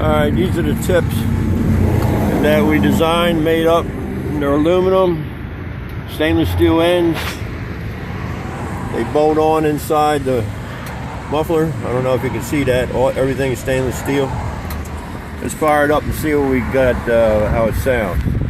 Alright, these are the tips that we designed, made up. They're aluminum, stainless steel ends. They bolt on inside the muffler. I don't know if you can see that. Everything is stainless steel. Let's fire it up and see what we got, how it sounds.